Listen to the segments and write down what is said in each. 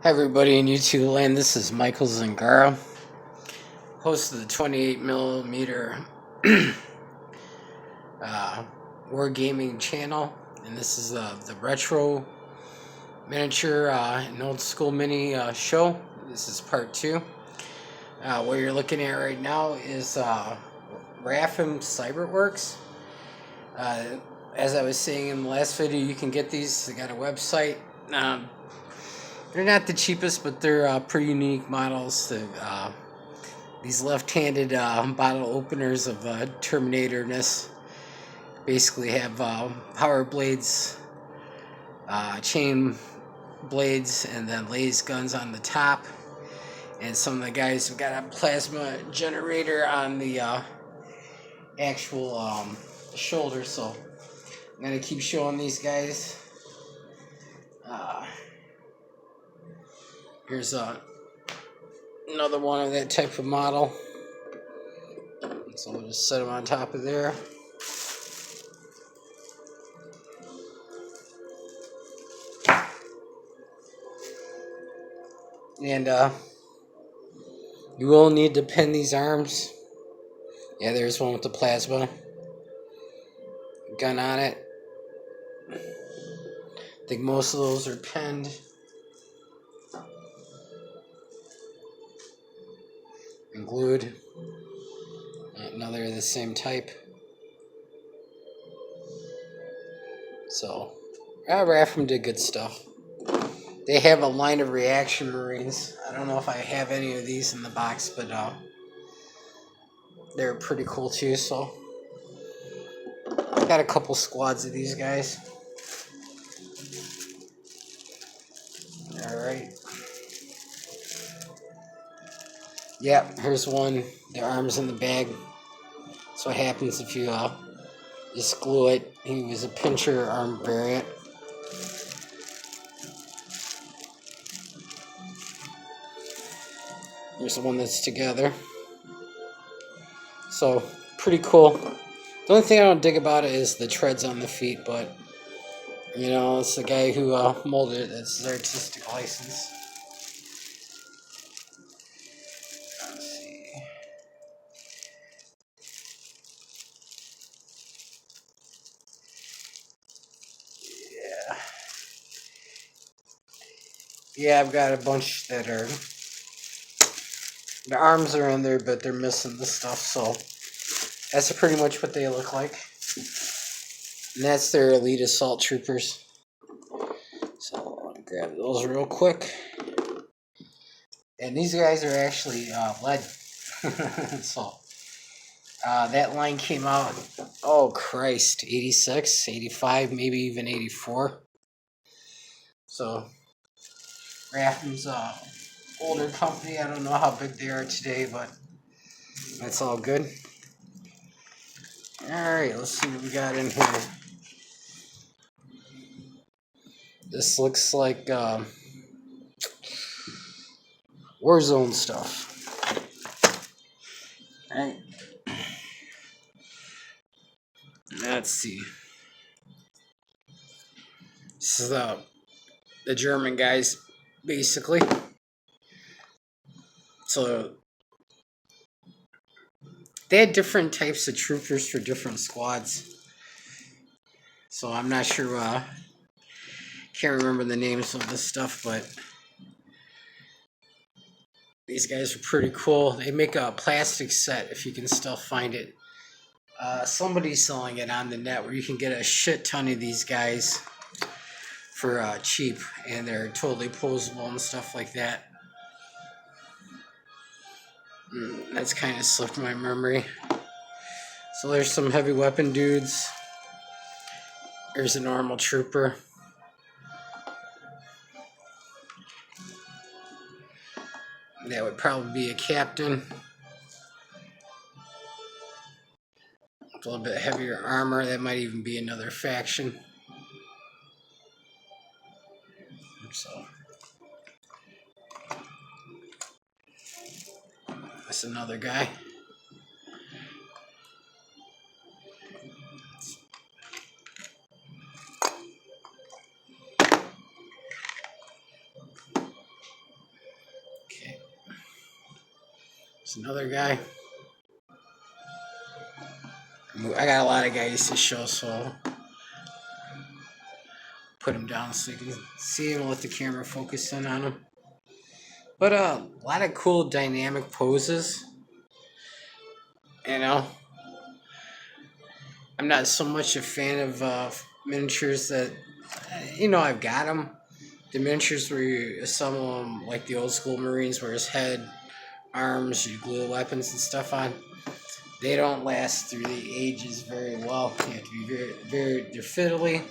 Hi everybody in YouTube land, this is Michael Zangara, host of the 28mm Wargaming channel, and this is the retro miniature and old school mini show. This is part 2. What you're looking at right now is Rfam Cyberworks. As I was saying in the last video, you can get these. They got a website. They're not the cheapest, but they're pretty unique models. These left-handed bottle openers of Terminator-ness basically have power blades, chain blades, and then laser guns on the top. And some of the guys have got a plasma generator on the actual shoulder. So I'm gonna keep showing these guys. Here's another one of that type of model. So we'll just set them on top of there. And you will need to pin these arms. Yeah, there's one with the plasma gun on it. I think most of those are pinned. And glued. Another of the same type. So, Rfam did good stuff. They have a line of reaction marines. I don't know if I have any of these in the box, but they're pretty cool too. So, I got a couple squads of these guys. Alright. Yep, here's one. The arm's in the bag. That's what happens if you just glue it. He was a pincher arm variant. Here's the one that's together. So, pretty cool. The only thing I don't dig about it is the treads on the feet, but, you know, it's the guy who molded it. That's his artistic license. Let's see. Yeah. Yeah, I've got a bunch that are... The arms are in there, but they're missing the stuff, so... That's pretty much what they look like. And that's their elite assault troopers. So I'll grab those real quick. And these guys are actually lead. So that line came out, oh Christ, 86, 85, maybe even 84. So Rfam's older company. I don't know how big they are today, but that's all good. Alright, let's see what we got in here. This looks like warzone stuff. Alright. Let's see. This is the German guys, basically. So they had different types of troopers for different squads. So I'm not sure, can't remember the names of this stuff, but these guys are pretty cool. They make a plastic set, if you can still find it. Somebody's selling it on the net where you can get a shit ton of these guys for cheap, and they're totally posable and stuff like that. That's kind of slipped my memory. So there's some heavy weapon dudes. There's a normal trooper. That would probably be a captain. A little bit heavier armor. That might even be another faction. So that's another guy. There's another guy. I got a lot of guys to show, so I'll put him down so you can see him and let the camera focus in on him. But a lot of cool dynamic poses. You know, I'm not so much a fan of miniatures that, I've got them. The miniatures where you assemble them like the old school Marines, where his head, arms, you glue weapons and stuff on. They don't last through the ages very well. You have to be they're fiddly. You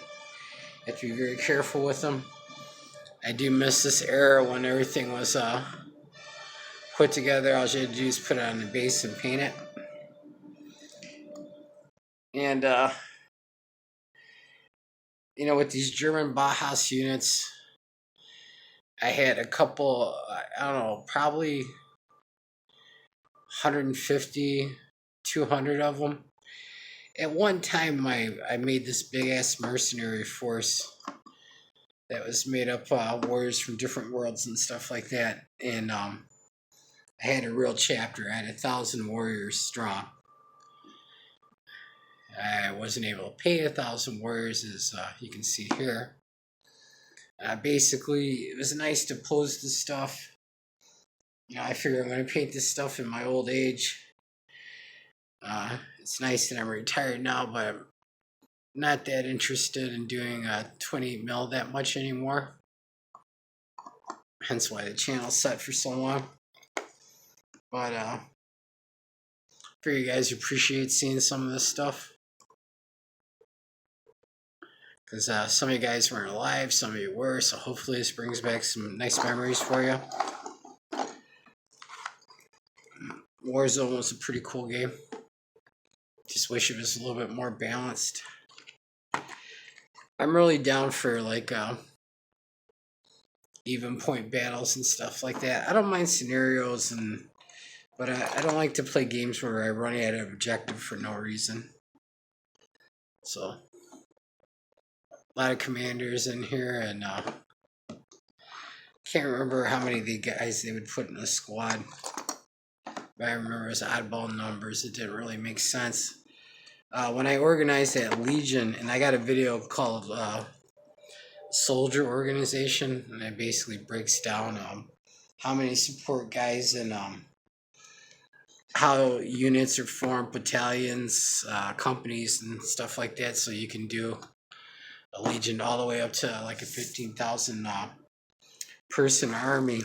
have to be very careful with them. I do miss this era when everything was put together. All you had to do is put it on the base and paint it. And, with these German Bauhaus units, I had a couple, I don't know, probably 150, 200 of them. At one time, I made this big-ass mercenary force that was made up warriors from different worlds and stuff like that. And I had a real chapter. I had 1,000 warriors strong. I wasn't able to pay 1,000 warriors, as you can see here. Basically, it was nice to pose this stuff. I figure I'm going to paint this stuff in my old age. It's nice that I'm retired now, but I'm not that interested in doing 28 mil that much anymore. Hence why the channel's set for so long. But I'm sure you guys appreciate seeing some of this stuff. Because some of you guys weren't alive, some of you were, so hopefully this brings back some nice memories for you. Warzone was a pretty cool game. Just wish it was a little bit more balanced. I'm really down for like even point battles and stuff like that. I don't mind scenarios, but I don't like to play games where I run out of objective for no reason. So a lot of commanders in here, and can't remember how many of the guys they would put in a squad. But I remember it was oddball numbers. It didn't really make sense. When I organized that Legion, and I got a video called Soldier Organization, and it basically breaks down how many support guys and how units are formed, battalions, companies, and stuff like that, so you can do a Legion all the way up to like a 15,000 person army.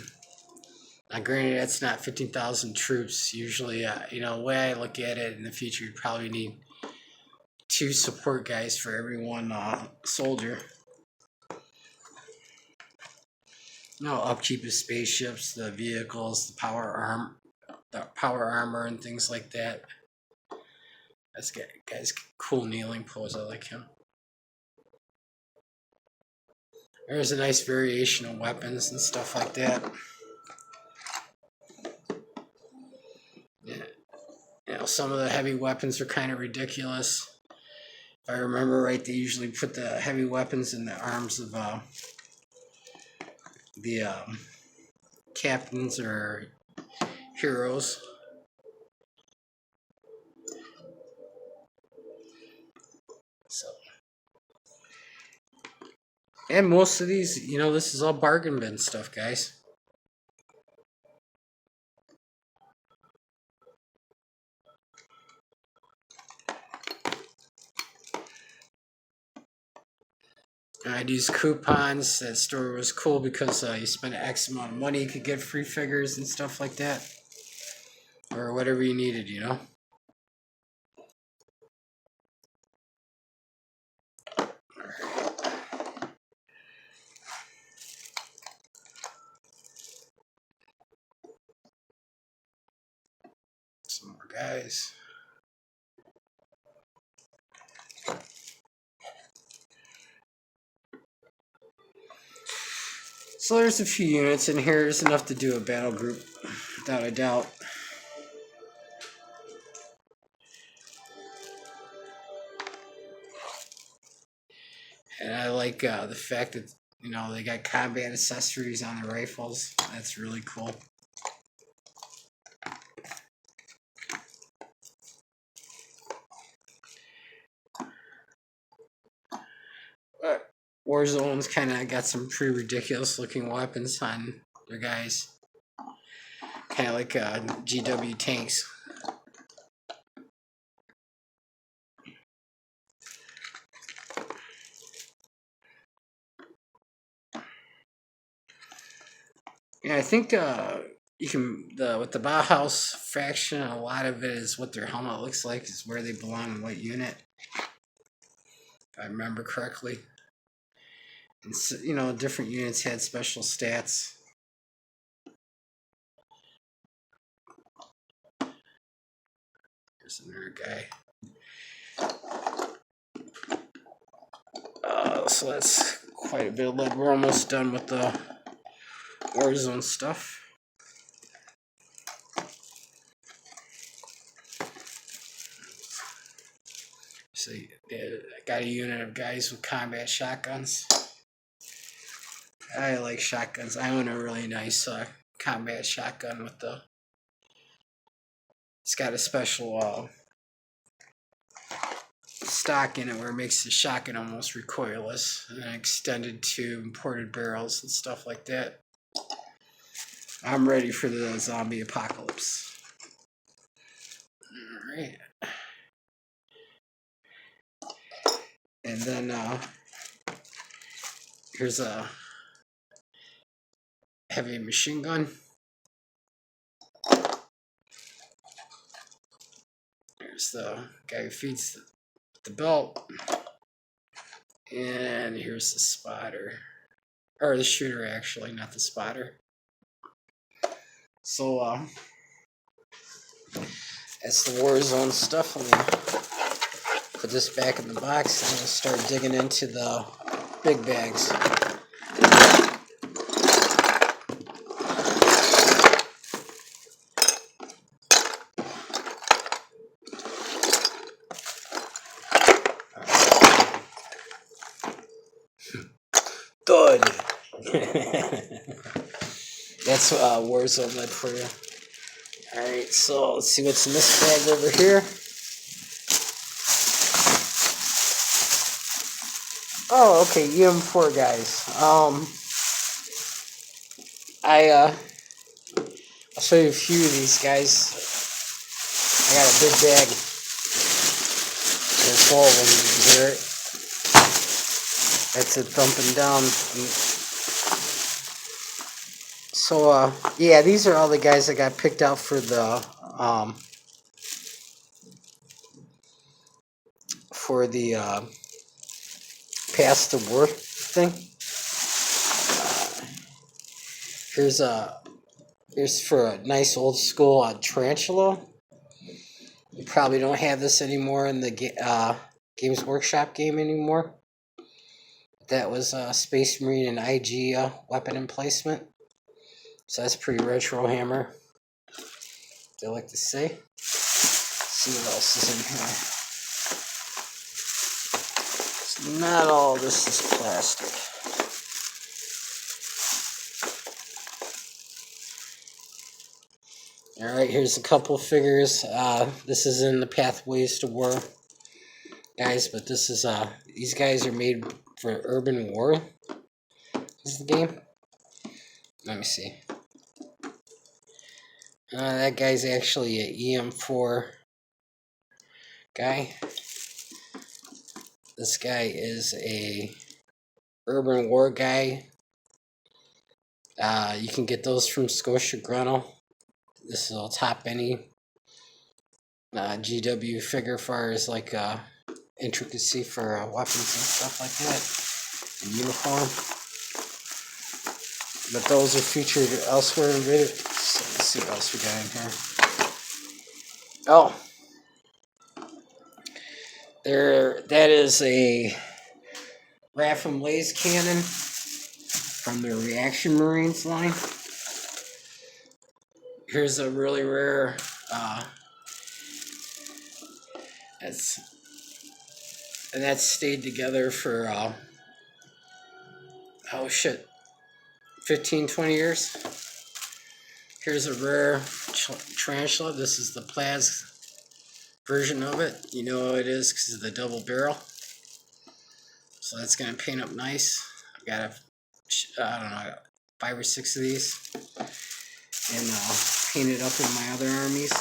Now, granted, that's not 15,000 troops. Usually, the way I look at it in the future, you'd probably need 2 support guys for every 1 soldier. Upkeep of spaceships, the vehicles, the power armor, and things like that. That's guy's cool kneeling pose. I like him. There's a nice variation of weapons and stuff like that. Yeah. Some of the heavy weapons are kind of ridiculous. If I remember right, they usually put the heavy weapons in the arms of the captains or heroes. So, and most of these, this is all bargain bin stuff, guys. I'd use coupons. That store was cool because you spend X amount of money, you could get free figures and stuff like that. Or whatever you needed, Some more guys. So there's a few units in here. There's enough to do a battle group, without a doubt. And I like the fact that, they got combat accessories on the rifles. That's really cool. Warzone's kind of got some pretty ridiculous looking weapons on their guys. Kind of like GW tanks. Yeah, I think you can with the Bauhaus faction, a lot of it is what their helmet looks like, is where they belong in what unit, if I remember correctly. And so, you know, different units had special stats. Here's another guy. So that's quite a bit of lead. We're almost done with the Warzone stuff. So I got a unit of guys with combat shotguns. I like shotguns. I own a really nice combat shotgun with the. It's got a special stock in it where it makes the shotgun almost recoilless and extended to imported barrels and stuff like that. I'm ready for the zombie apocalypse. Alright. And then here's a heavy machine gun. There's the guy who feeds the belt. And here's the spotter. Or the shooter, actually, not the spotter. So, that's the Warzone stuff. Let me put this back in the box and we'll start digging into the big bags. Good. That's Warzone lead for you. Alright, so let's see what's in this bag over here. Oh, okay, EM4 guys. I'll show you a few of these guys. I got a big bag. There's 4 of them. You can hear it. That's it thumping down. So, yeah, these are all the guys that got picked out for the Pass the War thing. Here's for a nice old school tarantula. You probably don't have this anymore in the Games Workshop game anymore. That was Space Marine and IG weapon emplacement. So that's pretty retro hammer. They like to say. Let's see what else is in here. So not all this is plastic. Alright, here's a couple figures. This is in the Pathways to War, guys, but this is these guys are made for Urban War. This is the game. Let me see. That guy's actually an EM4 guy. This guy is a Urban War guy. You can get those from Scotia Grunnel. This is a top any GW figure far as like intricacy for weapons and stuff like that, and uniform. But those are featured elsewhere in video. So let's see what else we got in here. Oh, that is a Rfam laser cannon from the Reaction Marines line. Here's a really rare. That's stayed together for 15-20 years. Here's a rare tarantula. This is the Plaz version of it. You know what it is because of the double barrel. So that's gonna paint up nice. I've got I don't know, 5 or 6 of these, and paint it up in my other armies.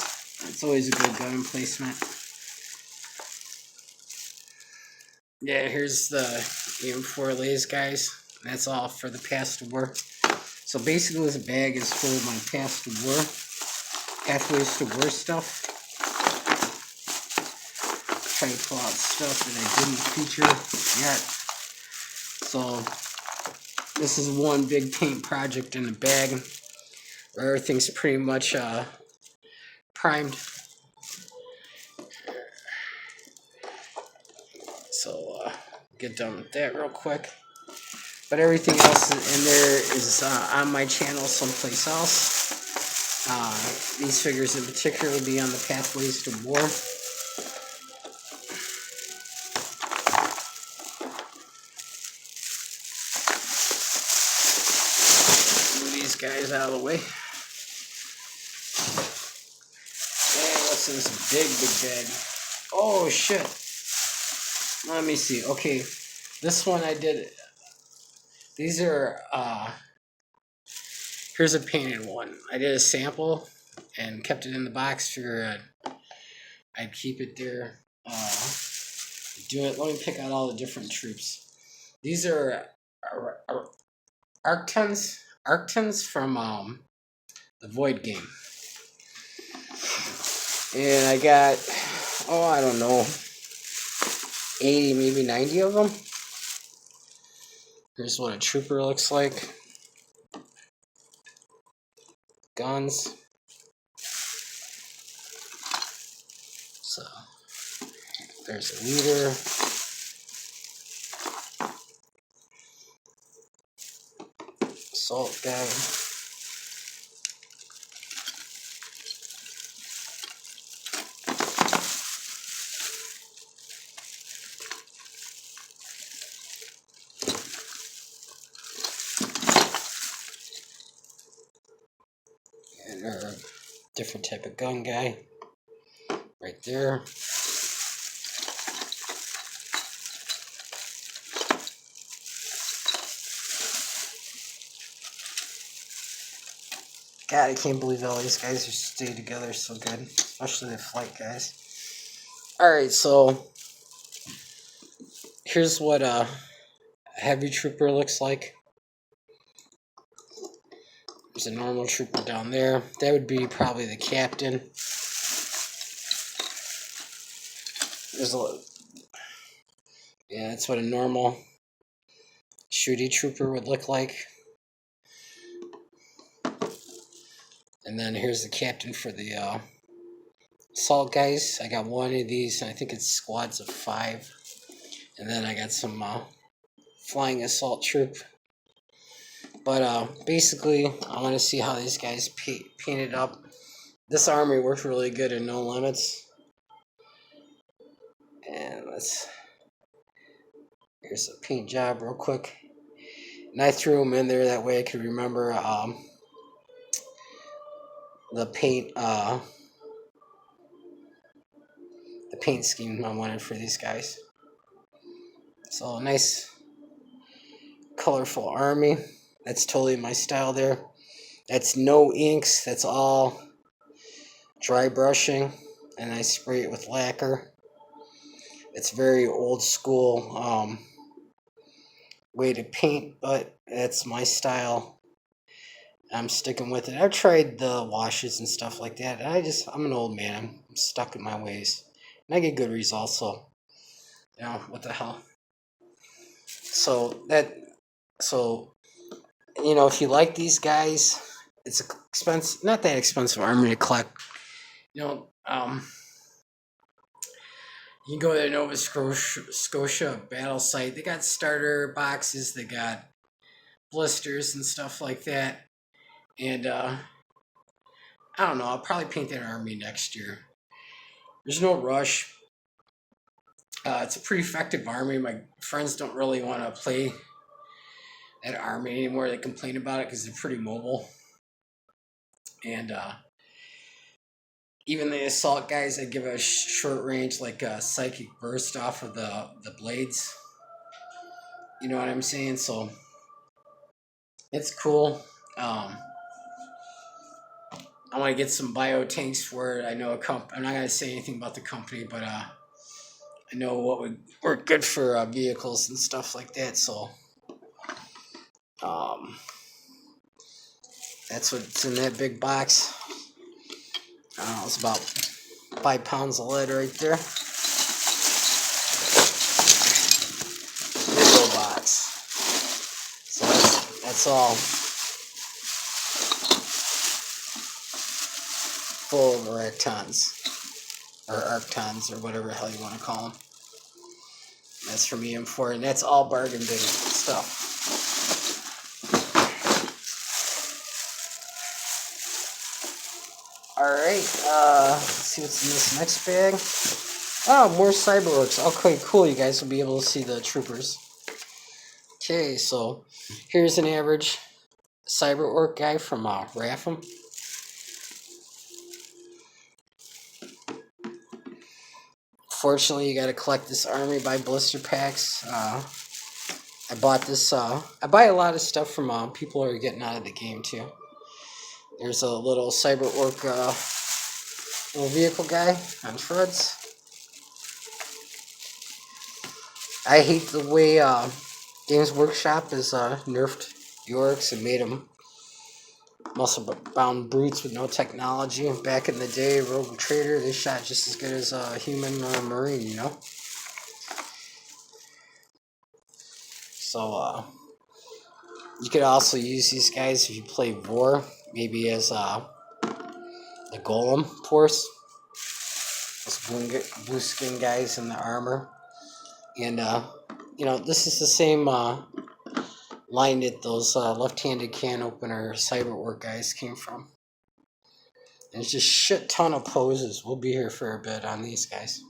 It's always a good gun emplacement. Yeah, here's the EM4 lays, guys. That's all for the past war. So basically, this bag is full of my past war, pathways to war stuff. Try to pull out stuff that I didn't feature yet. So this is one big paint project in the bag where everything's pretty much primed. So get done with that real quick. But everything else in there is on my channel someplace else. These figures in particular will be on the Pathways to War. Move these guys out of the way. And what's in this big bag? Oh shit. Let me see. Okay, this one I did. These are, here's a painted one. I did a sample and kept it in the box. Figure I'd keep it there. Let me pick out all the different troops. These are Arctons from the Void game. And I got, I don't know, 80, maybe 90 of them. Here's what a trooper looks like. Guns. So there's a leader. Assault guy. And a different type of gun guy. Right there. God, I can't believe all these guys are stay together so good, especially the flight guys. Alright, so here's what a heavy trooper looks like. There's a normal trooper down there. That would be probably the captain. There's yeah, that's what a normal shooty trooper would look like. And then here's the captain for the assault guys. I got one of these, and I think it's squads of 5. And then I got some flying assault troop. But basically, I want to see how these guys painted up. This army worked really good in No Limits. And here's a paint job real quick. And I threw them in there that way I could remember the paint scheme I wanted for these guys. So nice colorful army. That's totally my style there. That's no inks, that's all dry brushing, and I spray it with lacquer. It's very old school way to paint, but that's my style. I'm sticking with it. I've tried the washes and stuff like that. I'm an old man. I'm stuck in my ways. And I get good results, so, what the hell. So, if you like these guys, it's expensive, not that expensive army to collect. You can go to the Nova Scotia battle site. They got starter boxes. They got blisters and stuff like that. And I don't know. I'll probably paint that army next year. There's no rush. It's a pretty effective army. My friends don't really want to play that army anymore. They complain about it because they're pretty mobile. And even the assault guys, they give a short range, like a psychic burst off of the blades. You know what I'm saying? So it's cool. Um, I want to get some bio tanks for it. I know a I'm not gonna say anything about the company, but I know what would work good for vehicles and stuff like that. So um, that's what's in that big box. It's about 5 pounds of lead right there. Big old box. So that's all full of arctons or arctons or whatever the hell you want to call them. That's from EM4, and that's all bargain bin stuff. Alright, let's see what's in this next bag. Oh, more cyber orks. Okay, cool. You guys will be able to see the troopers. Okay, so here's an average cyber ork guy from Rfam. Fortunately, you got to collect this army by blister packs. I bought this. I buy a lot of stuff from people who are getting out of the game too. There's a little cyber ork little vehicle guy on Fred's. I hate the way Games Workshop has nerfed the orks and made them muscle-bound brutes with no technology. Back in the day, Rogue Trader, they shot just as good as a human or a marine, you know? So, you could also use these guys if you play War, maybe as the Golem force. Those blue skin guys in the armor. And, this is the same line that those left-handed can opener cyber ork guys came from. And it's just shit ton of poses. We'll be here for a bit on these guys.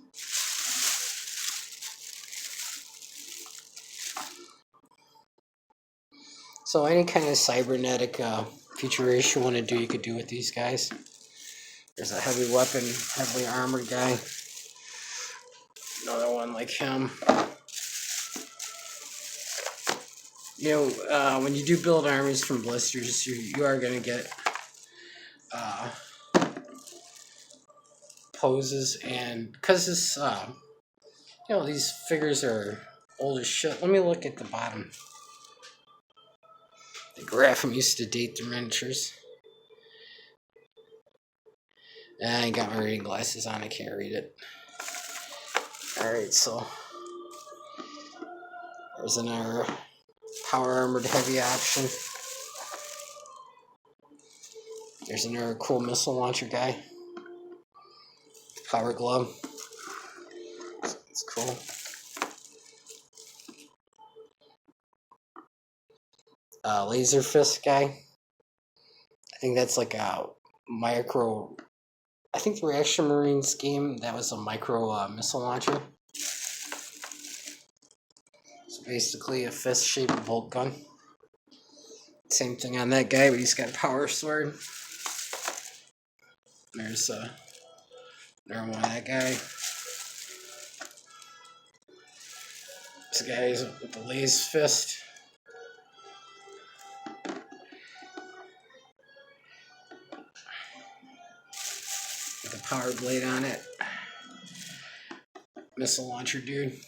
So any kind of cybernetic feature you want to do, you could do with these guys. There's a heavy weapon, heavily armored guy. Another one like him. When you do build armies from blisters, you are going to get poses. And because this, these figures are old as shit. Let me look at the bottom. The Rfam used to date their miniatures. I ain't got my reading glasses on, I can't read it. Alright, so there's another power armored heavy option. There's another cool missile launcher guy. Power glove. It's cool. Laser fist guy. I think that's like a micro. I think the Reaction Marines game, that was a micro missile launcher. It's basically a fist-shaped bolt gun. Same thing on that guy, but he's got a power sword. There's another one of that guy. This guy's with the laser fist. With a power blade on it. Missile launcher dude.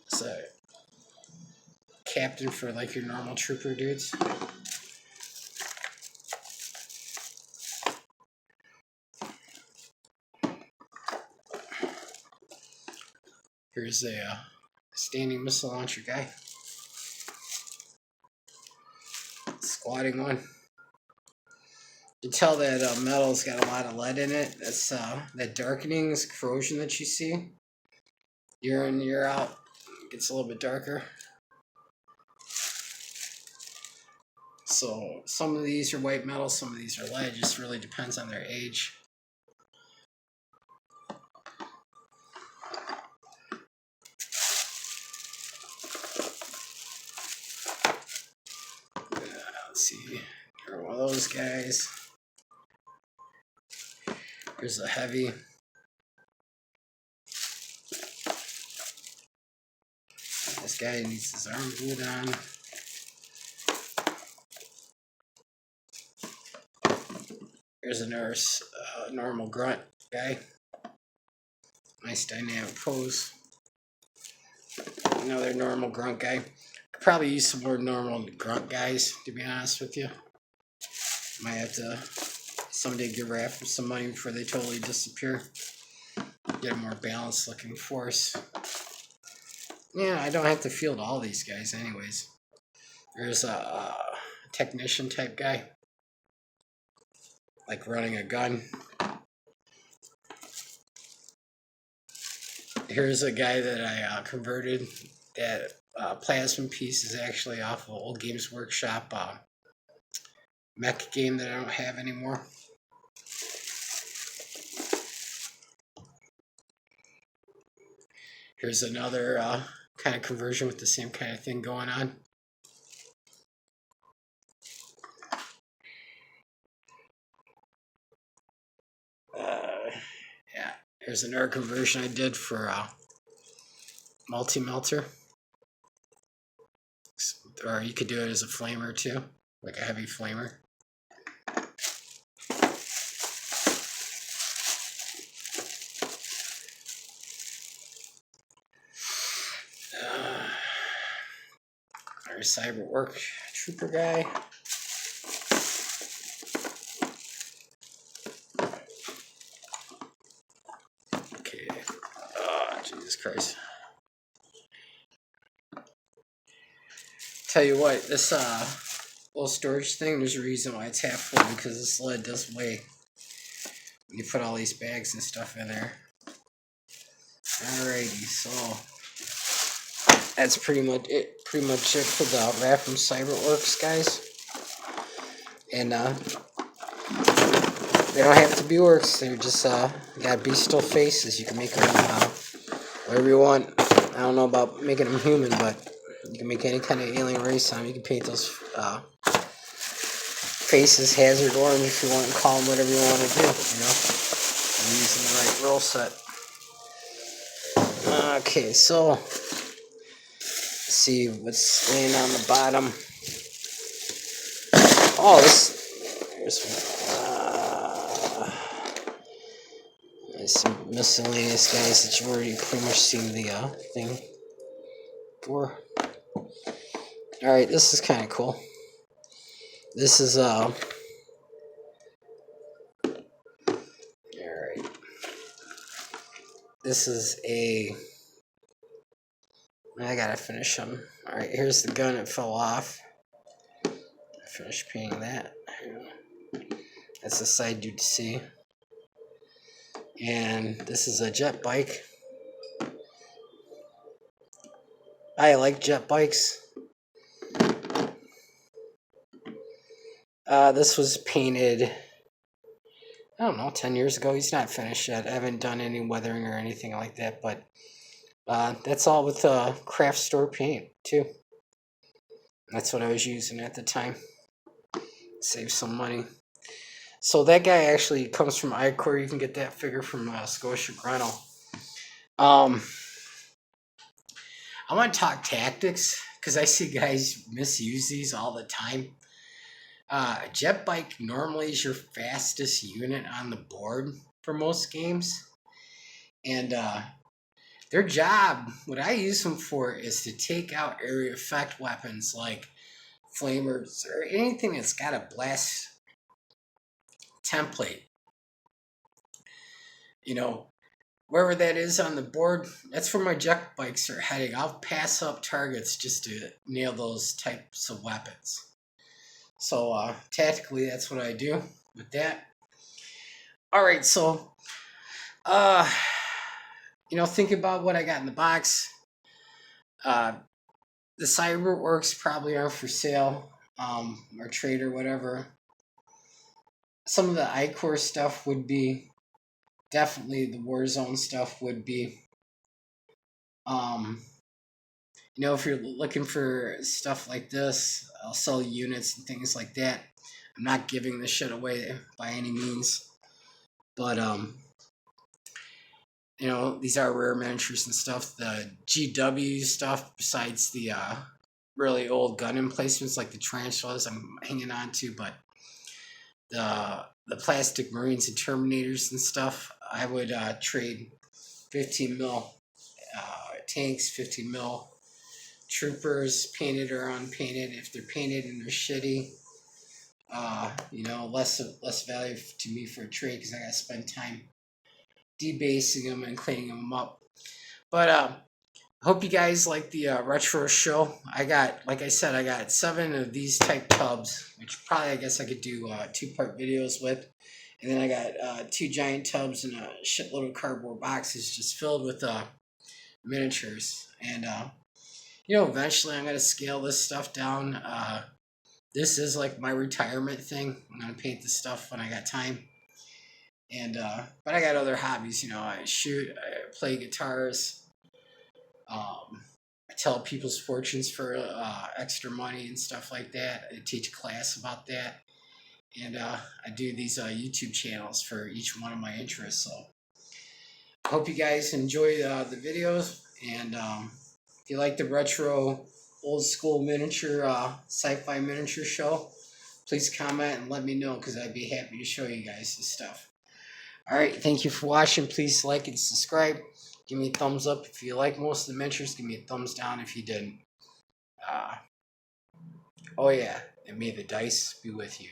It's a captain for like your normal trooper dudes. Here's a standing missile launcher guy. Squatting one. You can tell that metal's got a lot of lead in it. That's that darkening, this corrosion that you see. Year in, year out, it gets a little bit darker. So some of these are white metal, some of these are lead. It just really depends on their age. Let's see. You're one of those guys. Here's a heavy. This guy needs his arm glued on. Here's a nurse, normal grunt guy. Nice dynamic pose. Another normal grunt guy. Could probably use some more normal grunt guys, to be honest with you. Might have to someday give Rfam some money before they totally disappear. Get a more balanced looking force. Yeah, I don't have to field all these guys anyways. There's a technician type guy. Like running a gun. Here's a guy that I converted. That plasma piece is actually off of Old Games Workshop mech game that I don't have anymore. Here's another kind of conversion with the same kind of thing going on. Yeah, here's another conversion I did for multi-melter. Or you could do it as a flamer too, like a heavy flamer. Our cyber work trooper guy. Okay. Oh, Jesus Christ. Tell you what, this little storage thing, there's a reason why it's half full, because this lead does weigh when you put all these bags and stuff in there. Alrighty, so that's pretty much it for the Rfam Cyberworks guys. And they don't have to be orcs, they're just got bestial faces. You can make them whatever you want. I don't know about making them human, but you can make any kind of alien race on them. You can paint those faces hazard orange if you want, and call them whatever you want to do, you know. I'm using the right roll set. Okay, so let's see what's laying on the bottom. Oh, there's some miscellaneous guys that you've already pretty much seen the thing for. Alright, this is kind of cool. This is alright. This is I gotta finish them. Alright, here's the gun. It fell off. I finished painting that. That's the side you see. And this is a jet bike. I like jet bikes. This was painted, I don't know, 10 years ago. He's not finished yet. I haven't done any weathering or anything like that, but that's all with craft store paint too. That's what I was using at the time. Save some money. So that guy actually comes from iCore. You can get that figure from Scotia Greno. I want to talk tactics because I see guys misuse these all the time. Jet bike normally is your fastest unit on the board for most games. And their job, what I use them for, is to take out area effect weapons like flamers or anything that's got a blast template. You know, wherever that is on the board, that's where my jet bikes are heading. I'll pass up targets just to nail those types of weapons. So tactically, that's what I do with that. All right, so you know, think about what I got in the box. The cyber orks probably are for sale, or trade or whatever. Some of the iCore stuff would be. Definitely the Warzone stuff would be. You know, if you're looking for stuff like this, I'll sell units and things like that. I'm not giving this shit away by any means, but you know, these are rare miniatures and stuff. The GW stuff, besides the really old gun emplacements like the tarantulas, I'm hanging on to, but the plastic Marines and Terminators and stuff, I would trade 15 mil tanks, 15 mil troopers, painted or unpainted. If they're painted and they're shitty, you know, less value to me for a trade because I gotta spend time debasing them and cleaning them up. But hope you guys like the retro show. I got, like I said, I got 7 of these type tubs, which probably I guess I could do 2-part videos with. And then I got 2 giant tubs and a shitload of cardboard boxes just filled with miniatures. And you know, eventually I'm gonna scale this stuff down. This is like my retirement thing. I'm gonna paint this stuff when I got time. And but I got other hobbies. You know, I shoot, I play guitars. I tell people's fortunes for extra money and stuff like that. I teach a class about that, and I do these YouTube channels for each one of my interests. So I hope you guys enjoy the videos, and if you like the retro, old school miniature, sci-fi miniature show, please comment and let me know because I'd be happy to show you guys this stuff. All right, thank you for watching. Please like and subscribe. Give me a thumbs up if you like most of the miniatures. Give me a thumbs down if you didn't. Oh yeah, and may the dice be with you.